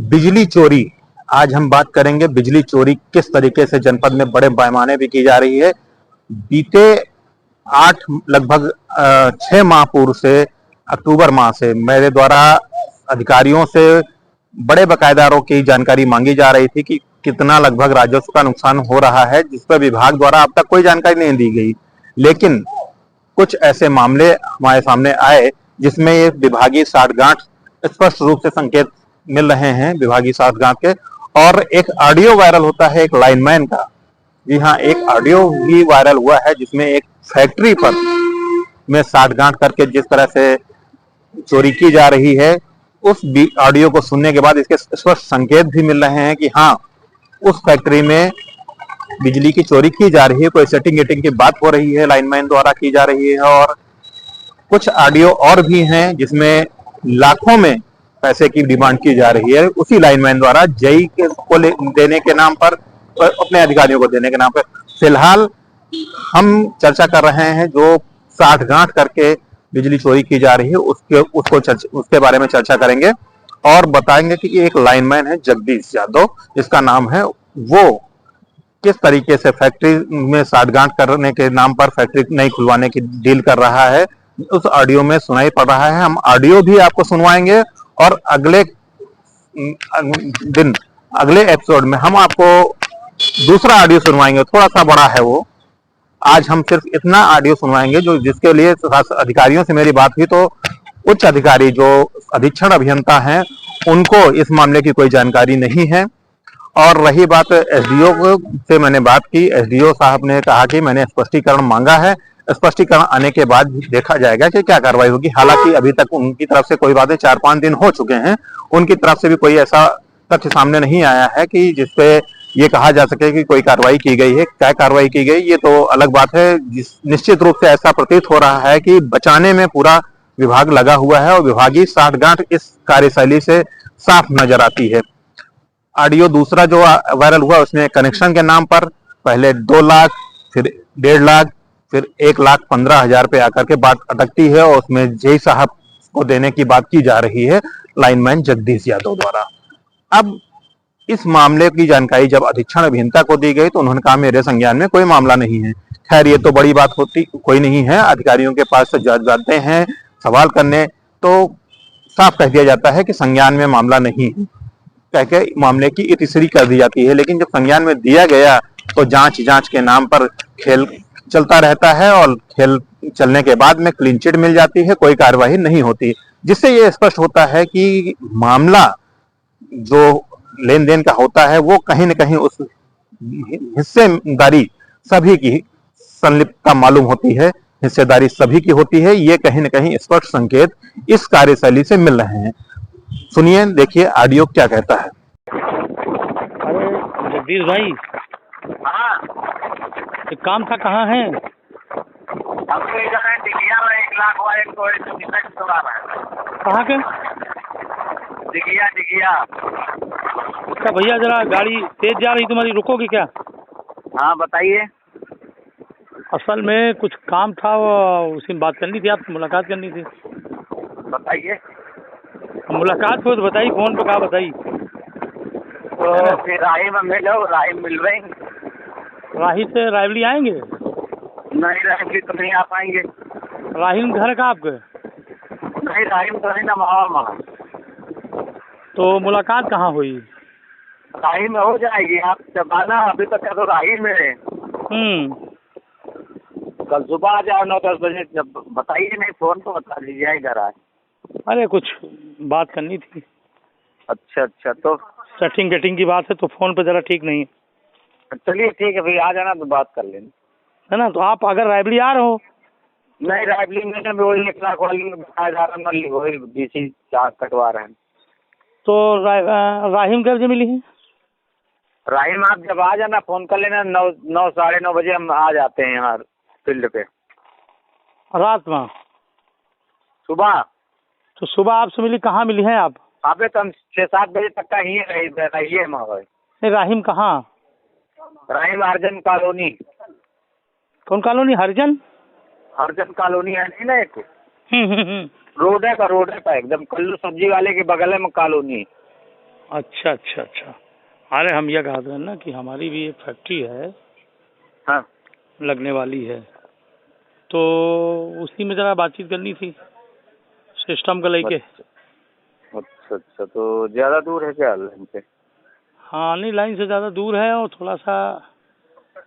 बिजली चोरी। आज हम बात करेंगे बिजली चोरी किस तरीके से जनपद में बड़े पैमाने पे की जा रही है। बीते 8 लगभग 6 माह पूर्व से अक्टूबर माह से मेरे द्वारा अधिकारियों से बड़े बकायेदारों की जानकारी मांगी जा रही थी कि कितना लगभग राजस्व का नुकसान हो रहा है, जिस पर विभाग द्वारा अब तक कोई जानकारी नहीं दी गई। लेकिन कुछ ऐसे मामले हमारे सामने आए जिसमें ये विभागीय साठगांठ स्पष्ट रूप से संकेत मिल रहे हैं विभागीय साठगांठ के। और एक ऑडियो वायरल होता है एक लाइनमैन का। जी हाँ, एक ऑडियो भी वायरल हुआ है जिसमें एक फैक्ट्री पर में साठगांठ करके जिस तरह से चोरी की जा रही है, उस ऑडियो को सुनने के बाद इसके स्पष्ट संकेत भी मिल रहे हैं कि हाँ, उस फैक्ट्री में बिजली की चोरी की जा रही है, कोई सेटिंग गेटिंग की बात हो रही है, लाइनमैन द्वारा की जा रही है। और कुछ ऑडियो और भी हैं जिसमें लाखों में पैसे की डिमांड की जा रही है उसी लाइनमैन द्वारा जेई को देने के नाम पर, अपने अधिकारियों को देने के नाम पर। फिलहाल हम चर्चा कर रहे हैं जो साठगांठ करके बिजली चोरी की जा रही है उसके बारे में चर्चा करेंगे और बताएंगे कि एक लाइनमैन है जगदीश यादव, इसका नाम है, वो किस तरीके से फैक्ट्री में साठगांठ करने के नाम पर फैक्ट्री नहीं खुलवाने की डील कर रहा है, उस ऑडियो में सुनाई पड़ रहा है। हम ऑडियो भी आपको सुनवाएंगे और अगले दिन, अगले एपिसोड में हम आपको दूसरा ऑडियो सुनवाएंगे, थोड़ा सा बड़ा है वो। आज हम सिर्फ इतना ऑडियो सुनवाएंगे जो जिसके लिए अधिकारियों से मेरी बात हुई तो उच्च अधिकारी जो अधीक्षण अभियंता हैं उनको इस मामले की कोई जानकारी नहीं है। और रही बात एसडीओ से मैंने बात की, एसडीओ साहब ने कहा कि मैंने स्पष्टीकरण मांगा है, स्पष्टीकरण आने के बाद देखा जाएगा कि क्या कार्रवाई होगी। हालांकि अभी तक उनकी तरफ से कोई बातें 4-5 दिन हो चुके हैं, उनकी तरफ से भी कोई ऐसा तथ्य सामने नहीं आया है कि जिसपे ये कहा जा सके कि कोई कार्रवाई की गई है। क्या कार्रवाई की गई ये तो अलग बात है। निश्चित रूप से ऐसा प्रतीत हो रहा है कि बचाने में पूरा विभाग लगा हुआ है और विभागीय साठगांठ इस कार्यशैली से साफ नजर आती है। ऑडियो दूसरा जो वायरल हुआ उसमें कनेक्शन के नाम पर पहले 2 लाख, फिर 1.5 लाख, फिर 1,15,000 पे आकर के बात अटकती है और उसमें जेई साहब को देने की बात की जा रही है लाइनमैन जगदीश यादव द्वारा। अब इस मामले की जानकारी जब अधीक्षण अभियंता को दी गई तो उन्होंने कहा मेरे संज्ञान में कोई मामला नहीं है। खैर, ये तो बड़ी बात होती कोई नहीं है, अधिकारियों के पास से जज जाते हैं सवाल करने तो साफ कह दिया जाता है कि संज्ञान में मामला नहीं है, कह के मामले की इतिश्री कर दी जाती है। लेकिन जब संज्ञान में दिया गया तो जांच के नाम पर खेल चलता रहता है और खेल चलने के बाद में क्लीन चिट मिल जाती है, कोई कार्यवाही नहीं होती, जिससे ये स्पष्ट होता है कि मामला जो लेन देन का होता है वो कहीं न कहीं उस हिस्सेदारी सभी की संलिप्तता मालूम होती है, हिस्सेदारी सभी की होती है। ये कहीं न कहीं स्पष्ट संकेत इस कार्यशैली से मिल रहे हैं। सुनिए, देखिए ऑडियो क्या कहता है। अरे जगदीश भाई, हाँ, एक काम था, कहाँ हैं? हमको इधर है टिकिया में 1 लाख वाले को टिकट छुड़ा रहा है। कहाँ के? टिकिया। अच्छा भैया, जरा गाड़ी तेज जा रही तुम्हारी, रुकोगे क्या? हाँ बताइए। असल में कुछ काम था, उसी में बात करनी थी, आपसे मुलाकात करनी थी। बताइए। मुलाकात हो तो बताइए, फोन पे कहा बताइए। तो फिर राहिम मिल रहे हैं। राही से रायवली आएंगे? नहीं, राहिम तो नहीं आ पाएंगे। राहिम घर का आपके? नहीं, राहिम तो नहीं ना, मामा। तो मुलाकात कहाँ हुई? राहिम में हो जाएगी, आप जब आना। अभी तक तो राहिम में है। कल सुबह आ जाओ 9-10 बजे, जब बताइए, नहीं फोन तो बता दीजिए इधर आए। अरे कुछ बात करनी थी। अच्छा, तो सेटिंग गेटिंग की बात है तो फोन पे जरा ठीक नहीं है। चलिए ठीक है, फिर आ जाना तो बात कर लेना, है ना? तो आप अगर रायवली आ रहे हो? नहीं, रायवली में वही 1 लाख वाली में बताया जा रहा है, वही डीसी चार्ज कटवा रहे हैं। तो राहिम कब से मिली है? राहिम आप जब आ जाना फोन कर लेना, 9 साढ़े 9 बजे हम आ जाते हैं यहाँ फील्ड पे। रात में? सुबह? तो सुबह आपसे मिली, कहाँ मिली हैं आप? अबे तो हम 6-7 बजे तक का ही रहिए मगर। नहीं, राहिम कहाँ? राहिम हरजन कॉलोनी। कौन कॉलोनी? हरजन कॉलोनी है नहीं ना एक? रोड है का एकदम कल्लू सब्जी वाले के बगल में कॉलोनी। अच्छा अच्छा अच्छा। अरे हम ये कहा था ना कि हमारी भी एक फैक्ट्री है, हाँ। लगने वाली है, तो उसी में ज़रा बातचीत करनी थी सिस्टम को लेके। अच्छा अच्छा, तो ज़्यादा दूर है क्या लाइन से? हाँ नहीं, लाइन से ज़्यादा दूर है और थोड़ा सा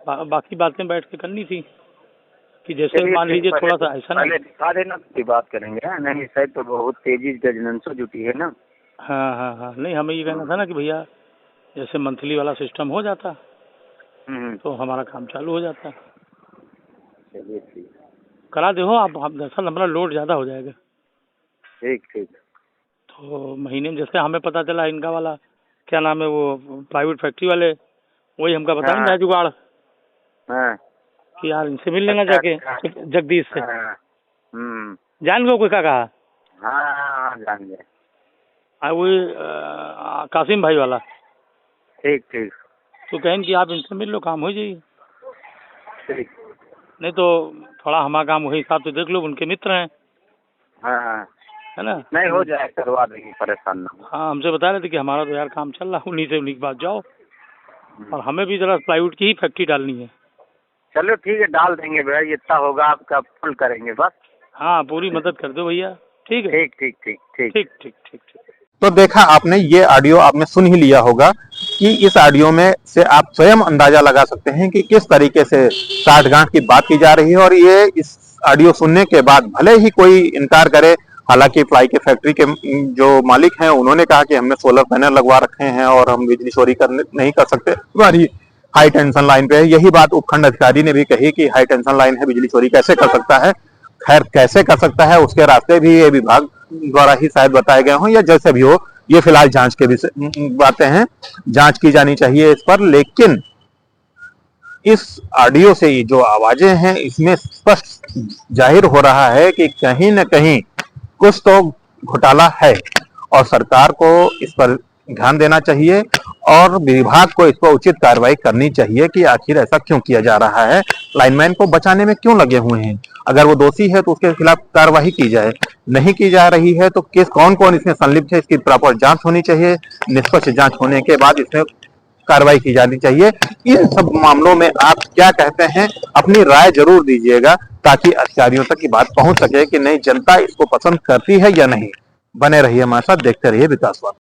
बाकी बातें बैठ के करनी थी कि जैसे चलिए मान ठीक, लीजिए थोड़ा सा ऐसा ना। पहले दिखा देना फिर बात करेंगे। हाँ, नहीं शायद तो बहुत तेजी गजनंसो जुटी है ना। हाँ हाँ हाँ, नहीं हमें ये कहना था ना कि भैया जैसे मंथली वाला सिस्टम हो जाता तो हमारा काम चालू हो जाता। चलिए ठीक। करा दे हो आप दरअसल हमारा लोड ज़्यादा हो जाएगा। ठीक ठीक। तो महीने में जैसे हमें पता चला इनका वाला क्या नाम है वो प्राइवेट फैक्ट्री वाले, वही हमका बता नहीं हाँ रहा जुगाड़ हाँ। कि यार इनसे मिल लेना अच्छा, जाके अच्छा। जगदीश से। हाँ। जान गए कोई क्या कहा? हाँ हाँ हाँ, जान गए। वही कासिम भाई वाला। ठीक ठीक तो कहें कि आप इनसे मिल लो, काम हो जाइए। ठीक। नहीं तो थोड़ा हमारा काम वही हिसाब से देख लो, उनके मित्र हैं, हाँ हाँ, है ना। नहीं हो जाए, करवा देंगे, परेशान ना हो। हाँ हमसे बता रहे थे कि हमारा तो यार काम चल रहा, उन्हीं से उन्हीं के पास जाओ, और हमें भी जरा प्लाईवुड की ही फैक्ट्री डालनी है। चलो ठीक है, डाल देंगे भैया, जितना होगा आपका फुल करेंगे बस। हाँ पूरी मदद कर दो भैया। ठीक है, ठीक ठीक ठीक ठीक। ठीक ठीक ठीक ठीक। तो देखा आपने, ये ऑडियो आपने सुन ही लिया होगा कि इस ऑडियो में से आप स्वयं अंदाजा लगा सकते हैं कि किस तरीके से साठगांठ की बात की जा रही है। और ये इस ऑडियो सुनने के बाद भले ही कोई इनकार करे, हालांकि प्लाई के फैक्ट्री के जो मालिक हैं उन्होंने कहा कि हमने सोलर पैनल लगवा रखे हैं और हम बिजली चोरी नहीं कर सकते, हमारी हाई टेंशन लाइन पे है। यही बात उपखंड अधिकारी ने भी कही कि हाई टेंशन लाइन है, बिजली चोरी कैसे कर सकता है। खैर कैसे कर सकता है उसके रास्ते भी ये विभाग द्वारा ही शायद बताए गए हों, या जैसे भी हो, ये फिलहाल जांच के विषय बातें हैं, जांच की जानी चाहिए इस पर। लेकिन इस ऑडियो से ये जो आवाजें हैं इसमें स्पष्ट जाहिर हो रहा है कि कहीं न कहीं कुछ तो घोटाला है, और सरकार को इस पर ध्यान देना चाहिए और विभाग को इस पर उचित कार्रवाई करनी चाहिए कि आखिर ऐसा क्यों किया जा रहा है, लाइनमैन को बचाने में क्यों लगे हुए हैं। अगर वो दोषी है तो उसके खिलाफ कार्रवाई की जाए, नहीं की जा रही है तो किस कौन कौन इसमें संलिप्त है इसकी प्रॉपर जांच होनी चाहिए। निष्पक्ष जांच होने के बाद इसमें कार्रवाई की जानी चाहिए। इन सब मामलों में आप क्या कहते हैं, अपनी राय जरूर दीजिएगा ताकि अधिकारियों तक की बात पहुंच सके कि नहीं जनता इसको पसंद करती है या नहीं। बने रहिए हमारे साथ, देखते रहिए विकासवाद।